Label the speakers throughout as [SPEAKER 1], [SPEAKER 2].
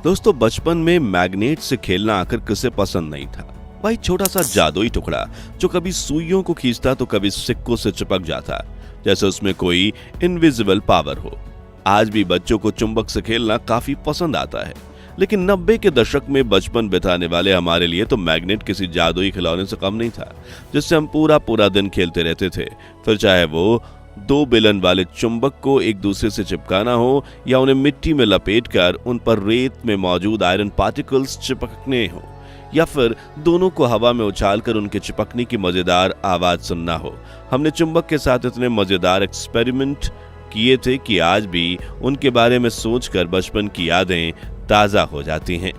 [SPEAKER 1] दोस्तों, बचपन में मैग्नेट से खेलना आखिर किसे पसंद नहीं था। भाई, छोटा सा जादुई टुकड़ा जो कभी सुइयों को खींचता तो कभी सिक्कों से चिपक जाता, जैसे उसमें कोई इनविजिबल पावर हो। आज भी बच्चों को चुंबक से खेलना काफी पसंद आता है, लेकिन 90 के दशक में बचपन बिताने वाले हमारे लिए तो मैग्नेट किसी जादुई खिलौने से कम नहीं था, जिससे हम पूरा दिन खेलते रहते थे। फिर चाहे वो 2 बेलन वाले चुंबक को एक दूसरे से चिपकाना हो या उन्हें मिट्टी में लपेटकर उन पर रेत में मौजूद आयरन पार्टिकल्स चिपकने हो, या फिर दोनों को हवा में उछालकर उनके चिपकने की मजेदार आवाज सुनना हो। हमने चुंबक के साथ इतने मजेदार एक्सपेरिमेंट किए थे कि आज भी उनके बारे में सोचकर बचपन की यादें ताजा हो जाती हैं।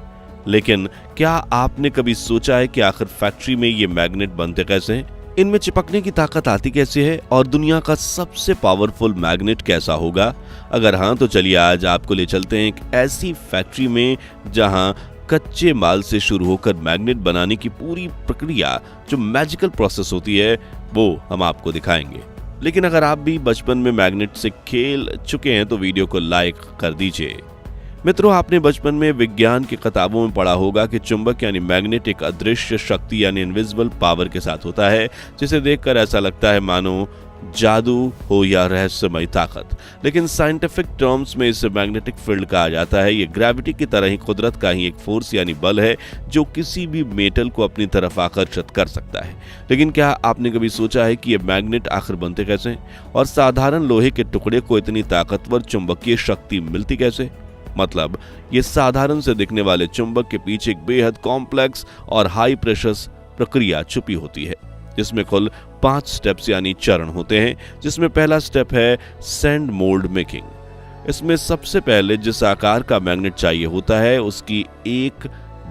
[SPEAKER 1] लेकिन क्या आपने कभी सोचा है कि आखिर फैक्ट्री में ये मैग्नेट बनते कैसे हैं? इनमें चिपकने की ताकत आती कैसे है और दुनिया का सबसे पावरफुल मैग्नेट कैसा होगा? अगर हाँ, तो चलिए आज आपको ले चलते हैं एक ऐसी फैक्ट्री में जहां कच्चे माल से शुरू होकर मैग्नेट बनाने की पूरी प्रक्रिया, जो मैजिकल प्रोसेस होती है, वो हम आपको दिखाएंगे। लेकिन अगर आप भी बचपन में मैग्नेट से खेल चुके हैं तो वीडियो को लाइक कर दीजिए। मित्रों, आपने बचपन में विज्ञान की किताबों में पढ़ा होगा कि चुंबक यानी मैग्नेट एक अदृश्य शक्ति यानी इनविजिबल पावर के साथ होता है, जिसे देखकर ऐसा लगता है मानो जादू हो या रहस्यमय ताकत। लेकिन साइंटिफिक टर्म्स में इसे मैग्नेटिक फील्ड कहा जाता है। ये ग्रेविटी की तरह ही कुदरत का ही एक फोर्स यानी बल है, जो किसी भी मेटल को अपनी तरफ आकर्षित कर सकता है। लेकिन क्या आपने कभी सोचा है कि ये मैग्नेट आखिर बनते कैसे और साधारण लोहे के टुकड़े को इतनी ताकतवर चुंबकीय शक्ति मिलती कैसे? मतलब, ये साधारण से दिखने वाले चुंबक के पीछे एक बेहद कॉम्प्लेक्स और हाई प्रेशर प्रक्रिया छुपी होती है, जिसमें कुल 5 स्टेप्स यानी चरण होते हैं। जिसमें पहला स्टेप है सैंड मोल्ड मेकिंग। इसमें सबसे पहले जिस आकार का मैग्नेट चाहिए होता है उसकी एक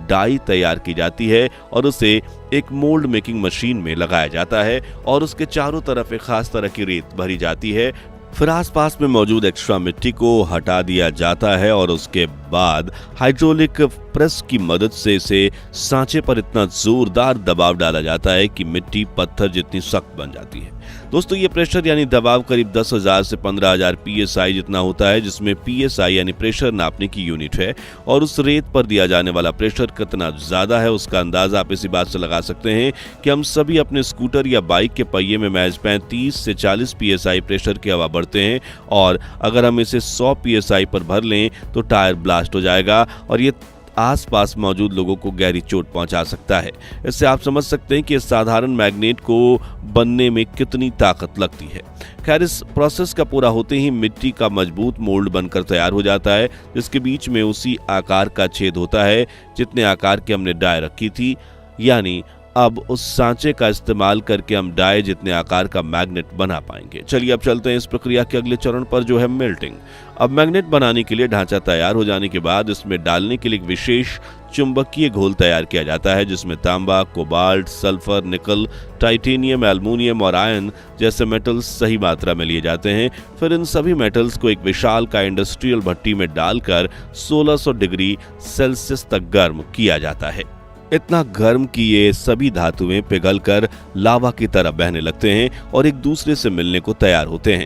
[SPEAKER 1] डाई तैयार की जाती है और उसे एक मोल्ड मेकिंग मशीन में लगाया जाता है और उसके चारों तरफ एक खास तरह की रेत भरी जाती है। फिर आसपास में मौजूद एक्स्ट्रा मिट्टी को हटा दिया जाता है और उसके बाद हाइड्रोलिक प्रेस की मदद से इसे सांचे पर इतना जोरदार दबाव डाला जाता है कि मिट्टी पत्थर जितनी सख्त बन जाती है। दोस्तों, ये प्रेशर यानी दबाव करीब 10,000 से 15,000 PSI जितना होता है, जिसमें PSI यानी प्रेशर नापने की यूनिट है। और उस रेत पर दिया जाने वाला प्रेशर कितना ज्यादा है उसका अंदाजा आप इसी बात से लगा सकते हैं कि हम सभी अपने स्कूटर या बाइक के पहिए में महज 35 से 40 PSI प्रेशर की हवा भरते हैं, और अगर हम इसे 100 PSI पर भर लें तो टायर ब्लास्ट हो जाएगा और ये आसपास मौजूद लोगों को गहरी चोट पहुंचा सकता है। इससे आप समझ सकते हैं कि इस साधारण मैग्नेट को बनने में कितनी ताकत लगती है। खैर, इस प्रोसेस का पूरा होते ही मिट्टी का मजबूत मोल्ड बनकर तैयार हो जाता है, जिसके बीच में उसी आकार का छेद होता है जितने आकार की हमने डाई रखी थी। यानी अब उस सांचे का इस्तेमाल करके हम डाई जितने आकार का मैग्नेट बना पाएंगे। चलिए अब चलते हैं इस प्रक्रिया के अगले चरण पर, जो है मेल्टिंग। अब मैग्नेट बनाने के लिए ढांचा तैयार हो जाने के बाद इसमें डालने के लिए एक विशेष चुंबकीय घोल तैयार किया जाता है, जिसमें तांबा, कोबाल्ट, सल्फर, निकल, टाइटेनियम, एल्युमिनियम और आयरन जैसे मेटल्स सही मात्रा में लिए जाते हैं। फिर इन सभी मेटल्स को एक विशालकाय इंडस्ट्रियल भट्टी में डालकर 1600 डिग्री सेल्सियस तक गर्म किया जाता है। इतना गर्म कि ये सभी धातुएं पिघलकर लावा की तरह बहने लगते हैं और एक दूसरे से मिलने को तैयार होते हैं।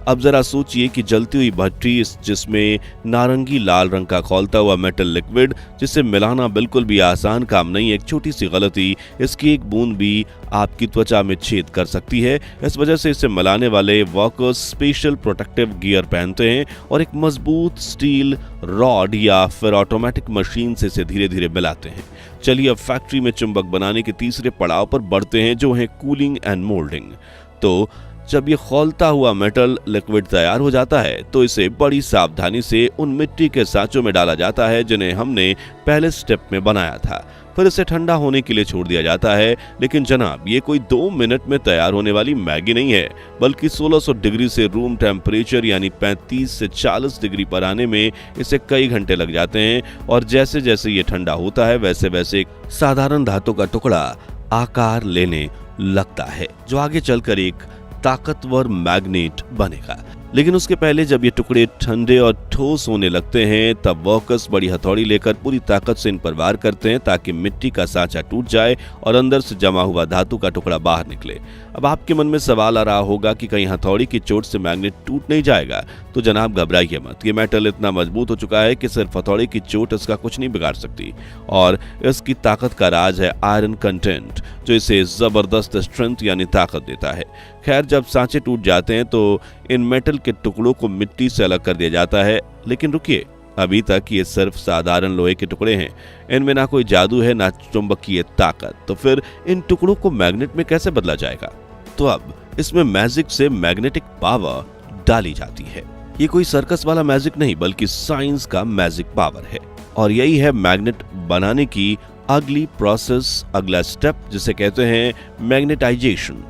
[SPEAKER 1] अब जरा सोचिए कि जलती हुई भट्टी जिसमें नारंगी लाल रंग का खौलता हुआ मेटल लिक्विड, जिसे मिलाना बिल्कुल भी आसान काम नहीं। एक छोटी सी गलती, इसकी एक बूंद भी आपकी त्वचा में छेद कर सकती है। इस वजह से इसे मिलाने वाले वर्कर्स स्पेशल प्रोटेक्टिव गियर पहनते हैं और एक मजबूत स्टील रॉड या फिर ऑटोमेटिक मशीन से इसे धीरे धीरे मिलाते हैं। चलिए अब फैक्ट्री में चुंबक बनाने के तीसरे पड़ाव पर बढ़ते हैं, जो है कूलिंग एंड मोल्डिंग। तो जब ये खौलता हुआ मेटल लिक्विड तैयार हो जाता है तो इसे बड़ी सावधानी से उन मिट्टी के सांचों में डाला जाता है जिन्हें हमने पहले स्टेप में बनाया था। फिर इसे ठंडा होने के लिए छोड़ दिया जाता है। लेकिन जनाब, ये कोई 2 मिनट में तैयार होने वाली मैगी नहीं है, बल्कि 1600 डिग्री से रूम टेम्परेचर यानी 35 से 40 डिग्री पर आने में इसे कई घंटे लग जाते हैं। और जैसे जैसे ये ठंडा होता है वैसे वैसे एक साधारण धातु का टुकड़ा आकार लेने लगता है, जो आगे चलकर एक ताकतवर मैग्नेट बनेगा। लेकिन उसके पहले जब ये टुकड़े ठंडे और ठोस होने लगते हैं तब वर्कर्स बड़ी हथौड़ी लेकर पूरी ताकत से इन पर वार करते हैं ताकि मिट्टी का सांचा टूट जाए और अंदर से जमा हुआ धातु का टुकड़ा बाहर निकले। अब आपके मन में सवाल आ रहा होगा कि कहीं हथौड़ी की चोट से मैग्नेट टूट नहीं जाएगा। तो जनाब घबराइए मत, ये मेटल इतना मजबूत हो चुका है कि सिर्फ हथौड़ी की चोट इसका कुछ नहीं बिगाड़ सकती और इसकी ताकत का राज है आयरन कंटेंट, जो इसे जबरदस्त स्ट्रेंथ यानी ताकत देता है। खैर, जब सांचे टूट जाते हैं तो इन मेटल के टुकड़ों को मिट्टी से अलग कर दिया जाता है। लेकिन रुकिए, अभी तक ये सिर्फ साधारण लोहे के टुकड़े हैं, इनमें ना कोई जादू है ना चुंबकीय ताकत। तो फिर इन टुकड़ों को मैग्नेट में कैसे बदला जाएगा? तो अब इसमें मैजिक से मैग्नेटिक पावर डाली जाती है। ये कोई सर्कस वाला मैजिक नहीं बल्कि साइंस का मैजिक पावर है और यही है मैग्नेट बनाने की अगली प्रोसेस, अगला स्टेप, जिसे कहते हैं मैग्नेटाइजेशन।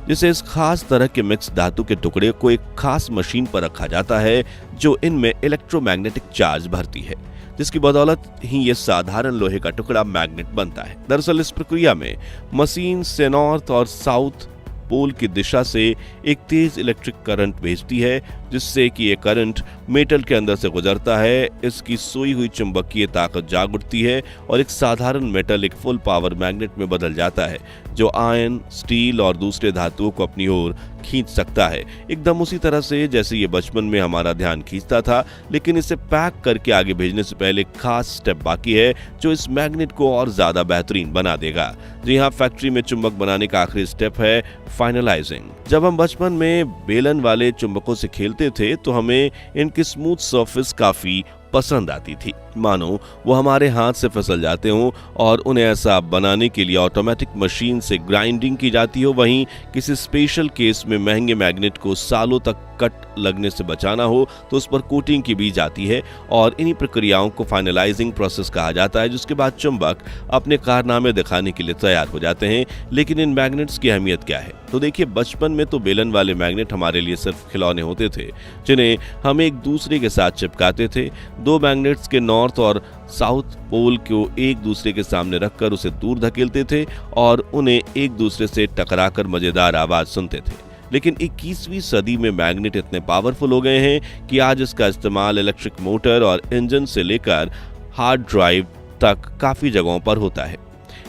[SPEAKER 1] जिसे इस खास तरह के मिक्स धातु के टुकड़े को एक खास मशीन पर रखा जाता है जो इनमें इलेक्ट्रोमैग्नेटिक चार्ज भरती है, जिसकी बदौलत ही ये साधारण लोहे का टुकड़ा मैग्नेट बनता है। दरअसल इस प्रक्रिया में मशीन से नॉर्थ और साउथ पोल की दिशा से एक तेज इलेक्ट्रिक करंट भेजती है, जिससे कि ये करंट मेटल के अंदर से गुजरता है। इसकी सोई हुई चुंबकीय ताकत जाग उठती है और एक साधारण मेटल एक फुल पावर मैग्नेट में बदल जाता है, जो आयरन, स्टील और दूसरे धातुओं को अपनी ओर खींच सकता है, एकदम उसी तरह से जैसे ये बचपन में हमारा ध्यान खींचता था। लेकिन इसे पैक करके आगे भेजने से पहले एक खास स्टेप बाकी है जो इस मैग्नेट को और ज्यादा बेहतरीन बना देगा। जी हाँ, फैक्ट्री में चुंबक बनाने का आखिरी स्टेप है फाइनलाइजिंग। जब हम बचपन में बेलन वाले चुंबकों से खेलते थे तो हमें इनकी स्मूथ सरफेस काफी पसंद आती थी, मानो वो हमारे हाथ से फिसल जाते हों, और उन्हें ऐसा बनाने के लिए ऑटोमेटिक मशीन से ग्राइंडिंग की जाती हो। वहीं किसी स्पेशल केस में महंगे मैग्नेट को सालों तक कट लगने से बचाना हो तो उस पर कोटिंग की भी जाती है और इन्हीं प्रक्रियाओं को फाइनलाइजिंग प्रोसेस कहा जाता है, जिसके बाद चुंबक अपने कारनामे दिखाने के लिए तैयार हो जाते हैं। लेकिन इन मैग्नेट्स की अहमियत क्या है? तो देखिए, बचपन में तो बेलन वाले मैग्नेट हमारे लिए सिर्फ खिलौने होते थे जिन्हें हम एक दूसरे के साथ चिपकाते थे। दो मैग्नेट्स के नॉर्थ और साउथ पोल को एक दूसरे के सामने रखकर उसे दूर धकेलते थे और उन्हें एक दूसरे से टकराकर मजेदार आवाज सुनते थे। लेकिन 21वीं सदी में मैग्नेट इतने पावरफुल हो गए हैं कि आज इसका इस्तेमाल इलेक्ट्रिक मोटर और इंजन से लेकर हार्ड ड्राइव तक काफी जगहों पर होता है।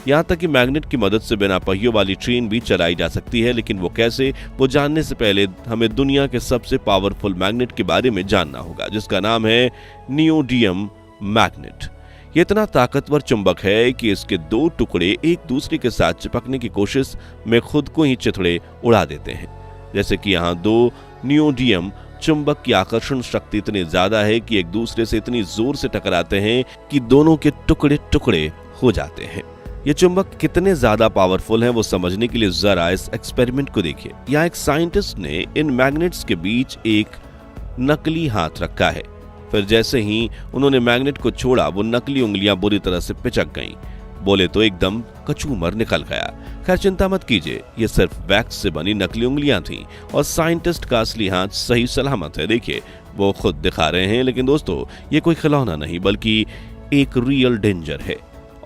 [SPEAKER 1] यहाँ तक कि मैग्नेट की मदद से बिना पहियों वाली ट्रेन भी चलाई जा सकती है। लेकिन वो कैसे, वो जानने से पहले हमें दुनिया के सबसे पावरफुल मैग्नेट के बारे में जानना होगा, जिसका नाम है नियोडियम मैग्नेट। ये इतना ताकतवर चुंबक है कि इसके दो टुकड़े एक दूसरे के साथ चिपकने की कोशिश में खुद को ही चिथड़े उड़ा देते हैं। जैसे कि यहाँ दो नियोडियम चुंबक की आकर्षण शक्ति इतनी ज्यादा है कि एक दूसरे से इतनी जोर से टकराते हैं कि दोनों के टुकड़े टुकड़े हो जाते हैं। ये चुंबक कितने ज्यादा पावरफुल हैं वो समझने के लिए जरा इस एक्सपेरिमेंट को देखिए। यहाँ एक साइंटिस्ट ने इन मैग्नेट्स के बीच एक नकली हाथ रखा है। फिर जैसे ही उन्होंने मैग्नेट को छोड़ा, वो नकली उंगलियां बुरी तरह से पिचक गईं। बोले तो एकदम कचूमर निकल गया। खैर, चिंता मत कीजिए, ये सिर्फ वैक्स से बनी नकली उंगलियां थीं और साइंटिस्ट का असली हाथ सही सलामत है। देखिए, वो खुद दिखा रहे हैं। लेकिन दोस्तों, ये कोई खिलौना नहीं बल्कि एक रियल डेंजर है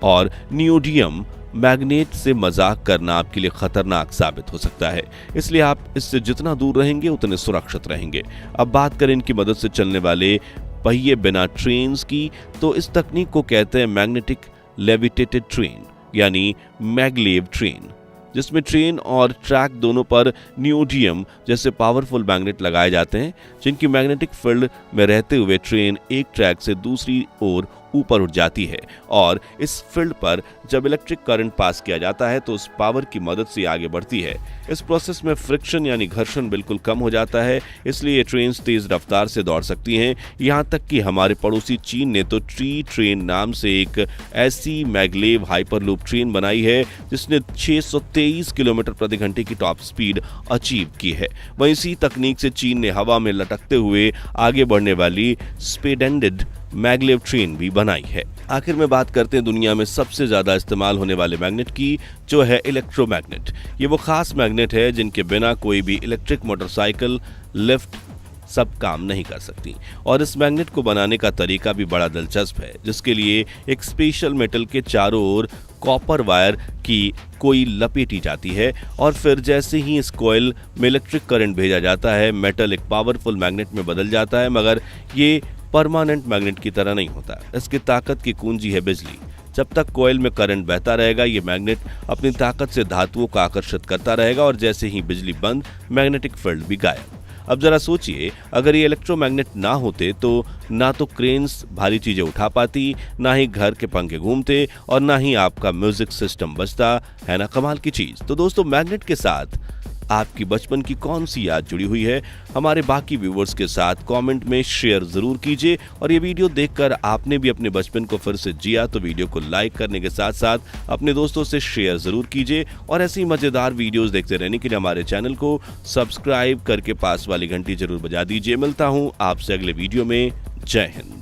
[SPEAKER 1] और नियोडियम मैग्नेट से मजाक करना आपके लिए खतरनाक साबित हो सकता है। इसलिए आप इससे जितना दूर रहेंगे उतने सुरक्षित रहेंगे। अब बात करें इनकी मदद से चलने वाले पहिए बिना ट्रेन्स की, तो इस तकनीक को कहते हैं मैग्नेटिक लेविटेटेड ट्रेन यानी मैगलेव ट्रेन, जिसमें ट्रेन और ट्रैक दोनों पर नियोडियम जैसे पावरफुल मैग्नेट लगाए जाते हैं, जिनकी मैग्नेटिक फील्ड में रहते हुए ट्रेन एक ट्रैक से दूसरी ओर ऊपर उठ जाती है और इस फील्ड पर जब इलेक्ट्रिक करंट पास किया जाता है तो उस पावर की मदद से आगे बढ़ती है। इस प्रोसेस में फ्रिक्शन यानी घर्षण बिल्कुल कम हो जाता है, इसलिए ये ट्रेन तेज रफ्तार से दौड़ सकती हैं। यहाँ तक कि हमारे पड़ोसी चीन ने तो ट्री ट्रेन नाम से एक ऐसी मैगलेव हाइपरलूप ट्रेन बनाई है जिसने 623 किलोमीटर प्रति घंटे की टॉप स्पीड अचीव की है। वहीं इसी तकनीक से चीन ने हवा में लटकते हुए आगे बढ़ने वाली स्पेडेंडेड मैगलेव ट्रेन भी बनाई है। आखिर में बात करते हैं दुनिया में सबसे ज्यादा इस्तेमाल होने वाले मैग्नेट की, जो है इलेक्ट्रोमैग्नेट। ये वो खास मैग्नेट है जिनके बिना कोई भी इलेक्ट्रिक मोटरसाइकिल, लिफ्ट, सब काम नहीं कर सकती। और इस मैग्नेट को बनाने का तरीका भी बड़ा दिलचस्प है, जिसके लिए एक स्पेशल मेटल के चारों ओर कॉपर वायर की कोई लपेटी जाती है और फिर जैसे ही इस कॉइल में इलेक्ट्रिक करंट भेजा जाता है, मेटल एक पावरफुल मैग्नेट में बदल जाता है। मगर ये परमानेंट मैग्नेट की तरह नहीं होता। इसकी ताकत की कुंजी है बिजली। जब तक कॉइल में करंट बहता रहेगा, ये मैग्नेट अपनी ताकत से धातुओं को आकर्षित करता रहेगा और जैसे ही बिजली बंद, मैग्नेटिक फील्ड भी गायब। अब जरा सोचिए, अगर ये इलेक्ट्रोमैग्नेट ना होते तो ना तो क्रेन्स भारी चीजें उठा पाती, ना ही घर के पंखे घूमते और ना ही आपका म्यूजिक सिस्टम बजता। है ना कमाल की चीज। तो दोस्तों, मैग्नेट के साथ आपकी बचपन की कौन सी याद जुड़ी हुई है, हमारे बाकी व्यूवर्स के साथ कमेंट में शेयर जरूर कीजिए। और ये वीडियो देखकर आपने भी अपने बचपन को फिर से जिया तो वीडियो को लाइक करने के साथ साथ अपने दोस्तों से शेयर जरूर कीजिए। और ऐसी मजेदार वीडियोस देखते रहने के लिए हमारे चैनल को सब्सक्राइब करके पास वाली घंटी जरूर बजा दीजिए। मिलता हूं आपसे अगले वीडियो में। जय हिंद।